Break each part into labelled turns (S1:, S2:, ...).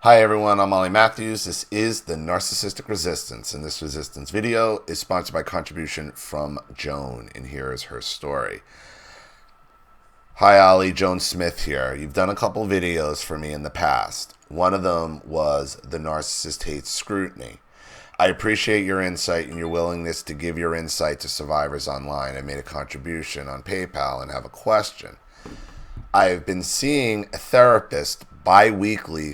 S1: Hi everyone, I'm Ollie Matthews. This is the Narcissistic Resistance, and this resistance video is sponsored by contribution from Joan, and here is her story. Hi Ollie, Joan Smith here. You've done a couple videos for me in the past. One of them was The Narcissist Hates Scrutiny. I appreciate your insight and your willingness to give your insight to survivors online. I made a contribution on PayPal and have a question. I have been seeing a therapist bi-weekly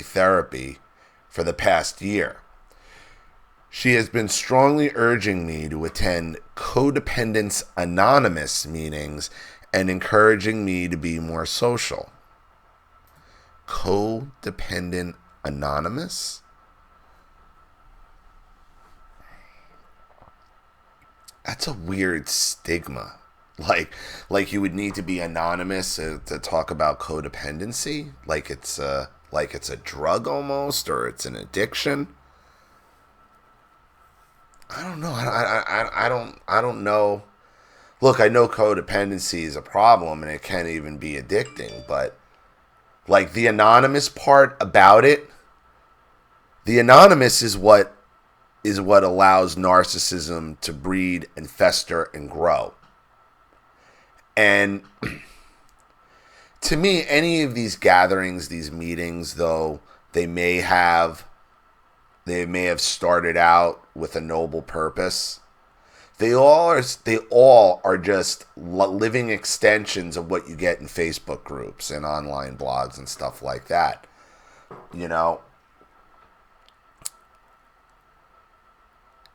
S1: therapy for the past year. She has been strongly urging me to attend Codependence Anonymous meetings and encouraging me to be more social. Codependent Anonymous? That's a weird stigma. Like you would need to be anonymous to talk about codependency, like it's a drug almost, or it's an addiction. I don't know. I don't know. Look, I know codependency is a problem and it can even be addicting, but like the anonymous part about it, the anonymous is what allows narcissism to breed and fester and grow. And to me, any of these gatherings, these meetings, though they may have started out with a noble purpose, they all are just living extensions of what you get in Facebook groups and online blogs and stuff like that. You know?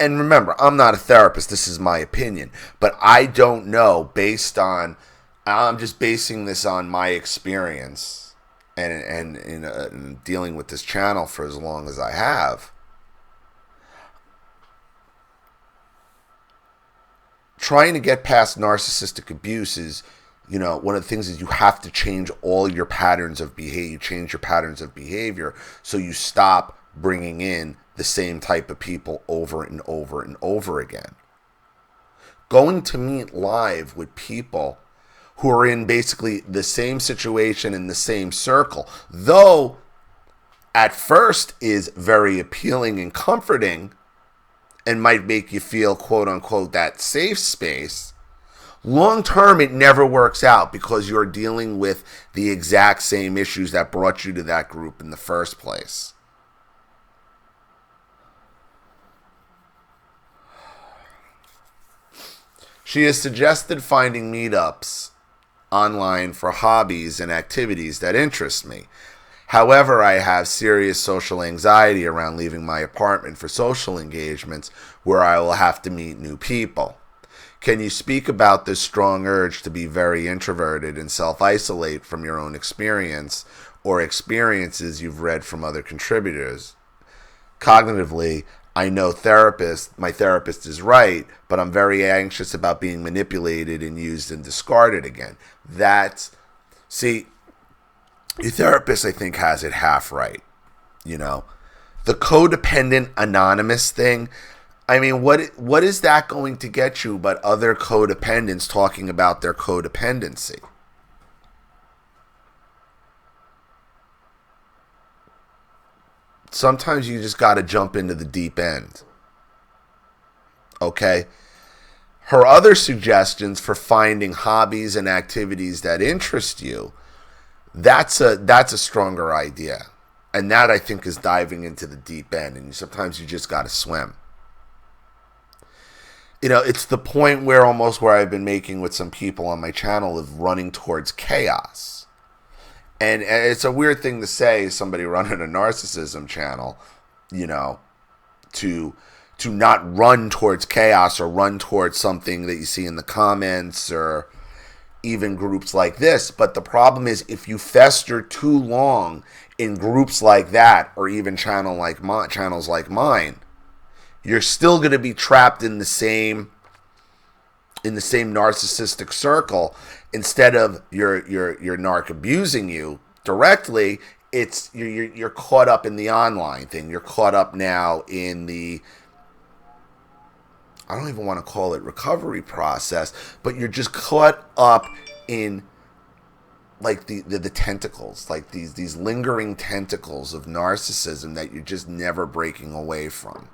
S1: And remember, I'm not a therapist. This is my opinion. But I don't know, I'm just basing this on my experience and in dealing with this channel for as long as I have. Trying to get past narcissistic abuse is, one of the things is you have to change all your patterns of behavior. You change your patterns of behavior so you stop bringing in the same type of people over and over and over again. Going to meet live with people who are in basically the same situation in the same circle, though at first is very appealing and comforting and might make you feel, quote unquote, that safe space, long term it never works out because you're dealing with the exact same issues that brought you to that group in the first place. She has suggested finding meetups online for hobbies and activities that interest me. However, I have serious social anxiety around leaving my apartment for social engagements where I will have to meet new people. Can you speak about this strong urge to be very introverted and self-isolate from your own experience or experiences you've read from other contributors? Cognitively, I know my therapist is right, but I'm very anxious about being manipulated and used and discarded again. See, your therapist, I think, has it half right. The Codependent Anonymous thing, I mean, what is that going to get you but other codependents talking about their codependency? Sometimes you just got to jump into the deep end. Okay? Her other suggestions for finding hobbies and activities that interest you, that's a stronger idea. And that, I think, is diving into the deep end. And sometimes you just got to swim. It's the point where I've been making with some people on my channel of running towards chaos. And it's a weird thing to say, somebody running a narcissism channel, to not run towards chaos or run towards something that you see in the comments or even groups like this. But the problem is if you fester too long in groups like that or even channels like mine, you're still going to be trapped in the same narcissistic circle. Instead of your narc abusing you directly, it's you're caught up in the online thing. You're caught up now in the, I don't even want to call it recovery process, but you're just caught up in like the tentacles, like these lingering tentacles of narcissism that you're just never breaking away from.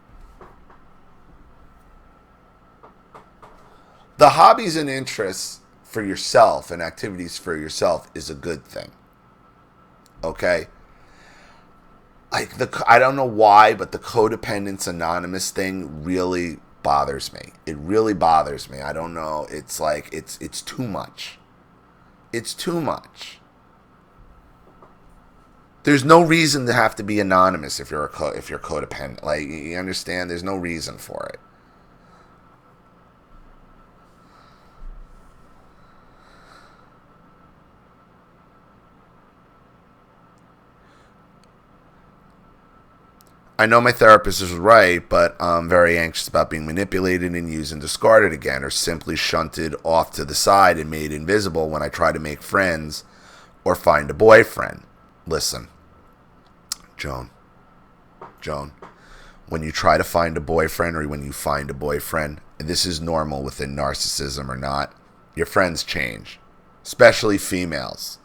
S1: The hobbies and interests for yourself and activities for yourself is a good thing. Okay? Like I don't know why, but the Codependence Anonymous thing really bothers me. It really bothers me. I don't know. It's like it's too much. It's too much. There's no reason to have to be anonymous if you're codependent. Like, you understand? There's no reason for it. I know my therapist is right, but I'm very anxious about being manipulated and used and discarded again, or simply shunted off to the side and made invisible when I try to make friends or find a boyfriend. Listen, Joan, when you try to find a boyfriend or when you find a boyfriend, and this is normal within narcissism or not, your friends change, especially females.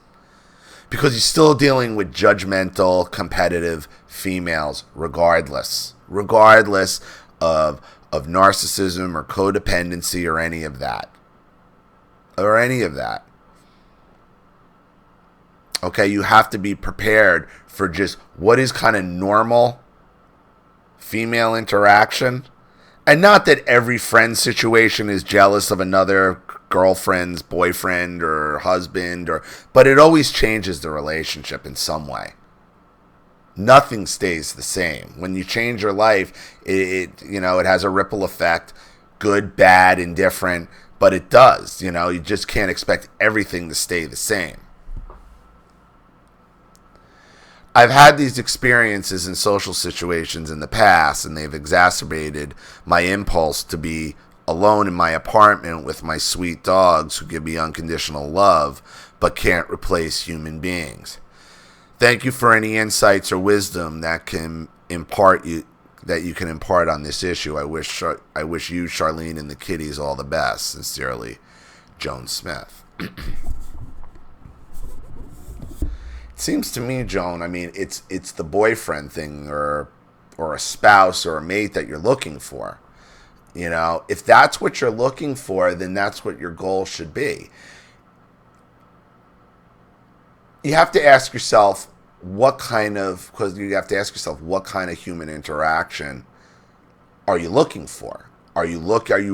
S1: Because you're still dealing with judgmental, competitive females, regardless of narcissism or codependency or any of that. Okay, you have to be prepared for just what is kind of normal female interaction. And not that every friend situation is jealous of another girlfriend's boyfriend or husband, but it always changes the relationship in some way. Nothing stays the same. When you change your life, it has a ripple effect, good, bad, indifferent, but it does. You just can't expect everything to stay the same. I've had these experiences in social situations in the past, and they've exacerbated my impulse to be alone in my apartment with my sweet dogs who give me unconditional love but can't replace human beings. Thank you for any insights or wisdom that you can impart on this issue. I wish you, Charlene, and the kitties all the best. Sincerely, Joan Smith. It seems to me, Joan, I mean, it's the boyfriend thing or a spouse or a mate that you're looking for. If that's what you're looking for, then that's what your goal should be. You have to ask yourself what kind of human interaction are you looking for? Are you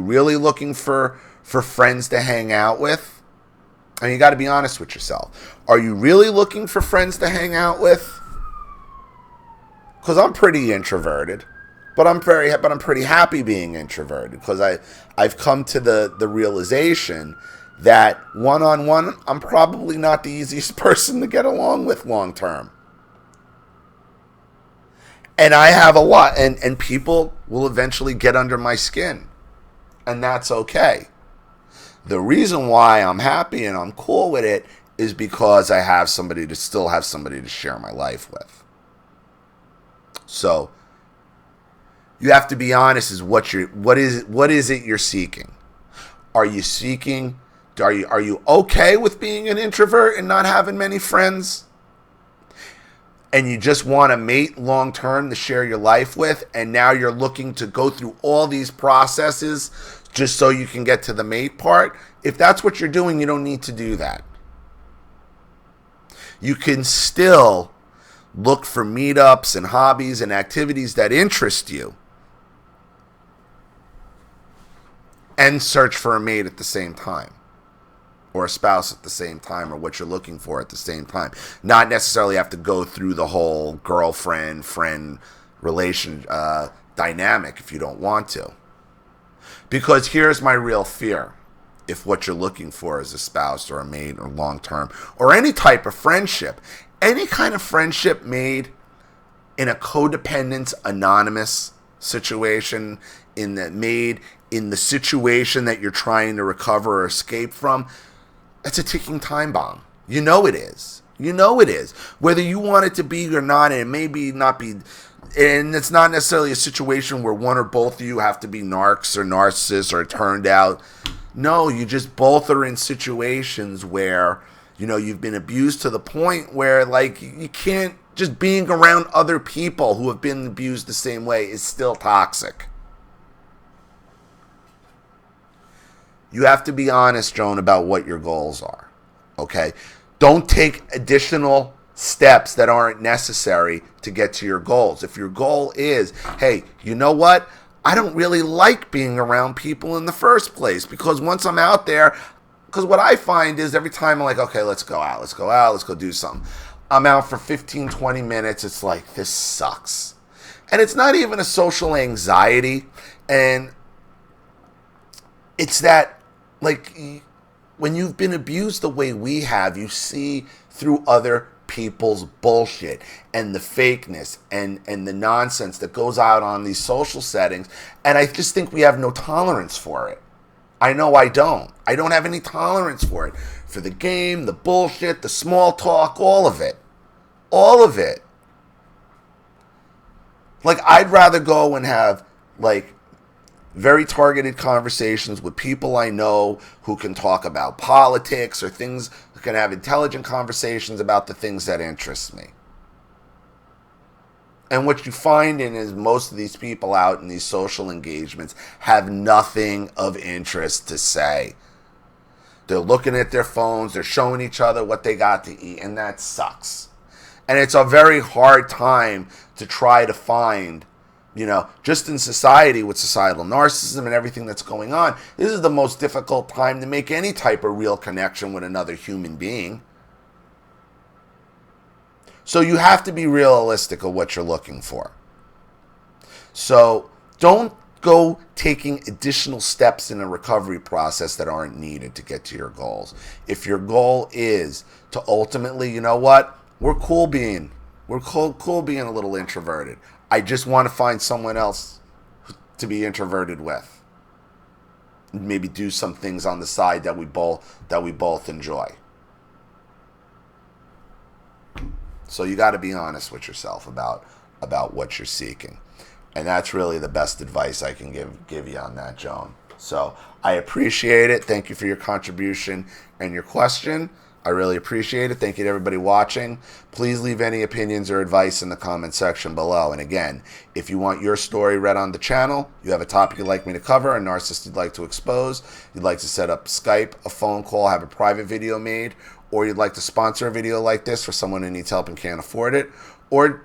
S1: really looking for friends to hang out with? And you got to be honest with yourself. Are you really looking for friends to hang out with? Because I'm pretty introverted. But I'm pretty happy being introverted because I've come to the realization that one-on-one, I'm probably not the easiest person to get along with long term. And I have a lot, and people will eventually get under my skin, and that's okay. The reason why I'm happy and I'm cool with it is because I have somebody to share my life with. So you have to be honest as what is it you're seeking? Are you okay with being an introvert and not having many friends? And you just want a mate long term to share your life with, and now you're looking to go through all these processes just so you can get to the mate part? If that's what you're doing, you don't need to do that. You can still look for meetups and hobbies and activities that interest you and search for a mate at the same time, or a spouse at the same time, or what you're looking for at the same time. Not necessarily have to go through the whole girlfriend-friend relation dynamic if you don't want to. Because here's my real fear. If what you're looking for is a spouse or a mate or long-term, or any type of friendship, any kind of friendship made in a codependent, anonymous situation, in the situation that you're trying to recover or escape from, it's a ticking time bomb. You know it is. Whether you want it to be or not, and it may be not be, and it's not necessarily a situation where one or both of you have to be narcs or narcissists or turned out. No, you just both are in situations where You know, you've been abused to the point where, like, you can't, just being around other people who have been abused the same way is still toxic. You have to be honest, Joan, about what your goals are, okay? Don't take additional steps that aren't necessary to get to your goals. If your goal is, hey, you know what? I don't really like being around people in the first place, because once I'm out there, because what I find is every time I'm like, okay, let's go out, let's go do something. I'm out for 15, 20 minutes. It's like, this sucks. And it's not even a social anxiety. And it's that, like, when you've been abused the way we have, you see through other people's bullshit and the fakeness and the nonsense that goes out on these social settings. And I just think we have no tolerance for it. I know I don't. I don't have any tolerance for it. For the game, the bullshit, the small talk, all of it. All of it. Like, I'd rather go and have, like, very targeted conversations with people I know who can talk about politics or things, who can have intelligent conversations about the things that interest me. And what you find is most of these people out in these social engagements have nothing of interest to say. They're looking at their phones, they're showing each other what they got to eat, and that sucks. And it's a very hard time to try to find, you know, just in society with societal narcissism and everything that's going on, this is the most difficult time to make any type of real connection with another human being. So you have to be realistic of what you're looking for. So don't go taking additional steps in a recovery process that aren't needed to get to your goals. If your goal is to ultimately, you know what, we're cool being a little introverted. I just want to find someone else to be introverted with. Maybe do some things on the side that we both enjoy. So you got to be honest with yourself about what you're seeking. And that's really the best advice I can give you on that, Joan. So I appreciate it. Thank you for your contribution and your question. I really appreciate it. Thank you to everybody watching. Please leave any opinions or advice in the comment section below. And again, if you want your story read on the channel, you have a topic you'd like me to cover, a narcissist you'd like to expose, you'd like to set up Skype, a phone call, have a private video made, or you'd like to sponsor a video like this for someone who needs help and can't afford it, or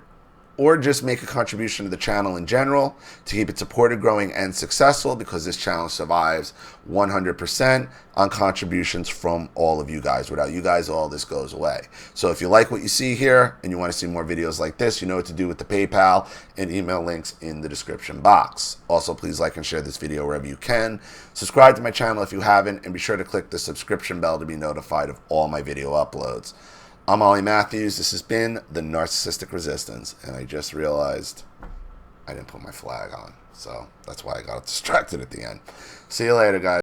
S1: just make a contribution to the channel in general to keep it supported, growing, and successful, because this channel survives 100% on contributions from all of you guys. Without you guys, all this goes away. So if you like what you see here and you want to see more videos like this, you know what to do with the PayPal and email links in the description box. Also, please like and share this video wherever you can. Subscribe to my channel if you haven't, and be sure to click the subscription bell to be notified of all my video uploads. I'm Ollie Matthews. This has been the Narcissistic Resistance, and I just realized I didn't put my flag on, so that's why I got distracted at the end. See you later, guys.